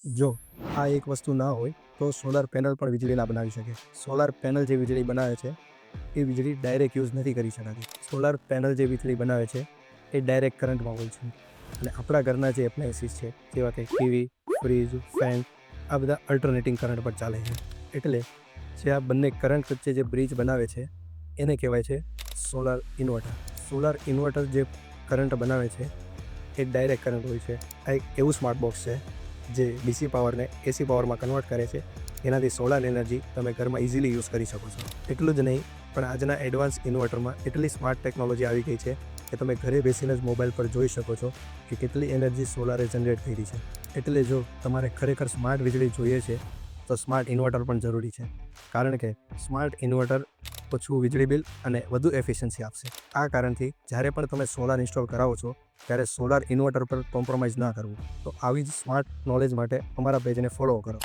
જો આ એક વસ્તુ ના હોય તો સોલાર પેનલ પણ વીજળી ના બનાવી શકે. સોલાર પેનલ જે વીજળી બનાવે છે એ વીજળી ડાયરેક્ટ યુઝ નથી કરી શકાતી. સોલાર પેનલ જે વીજળી બનાવે છે એ ડાયરેક્ટ કરંટમાં હોય છે. અને આપણા ઘરના જે એપ્લાયન્સીસ છે જેવા કે ટીવી, ફ્રીજ, ફેન, આ બધા અલ્ટરનેટિંગ કરંટ પર ચાલે છે. એટલે જે આ બંને કરંટ વચ્ચે જે બ્રિજ બનાવે છે એને કહેવાય છે સોલાર ઇન્વર્ટર. સોલાર ઇન્વર્ટર જે કરંટ બનાવે છે એ ડાયરેક્ટ કરંટ હોય છે. આ એક એવું સ્માર્ટ બોક્સ છે જે ડીસી પાવરને એસી પાવરમાં કન્વર્ટ કરે છે. એનાથી સોલાર એનર્જી તમે ઘરમાં ઇઝીલી યુઝ કરી શકો છો. એટલું જ નહીં, પણ આજના એડવાન્સ ઇન્વર્ટરમાં એટલી સ્માર્ટ ટેકનોલોજી આવી ગઈ છે કે તમે ઘરે બેસીને જ મોબાઈલ પર જોઈ શકો છો કે કેટલી એનર્જી સોલારે જનરેટ કરી છે. એટલે જો તમારે ખરેખર સ્માર્ટ વીજળી જોઈએ છે તો સ્માર્ટ ઇન્વર્ટર પણ જરૂરી છે. કારણ કે સ્માર્ટ ઇન્વર્ટર ઓછું વીજળી બિલ અને વધુ એફિશિયન્સી આપશે. આ કારણથી જ્યારે પણ તમે સોલાર ઇન્સ્ટોલ કરાવો છો ત્યારે સોલાર ઇન્વર્ટર પર કોમ્પ્રોમાઇઝ ના કરવું. તો આવી જ સ્માર્ટ નોલેજ માટે અમારા પેજને ફોલો કરો.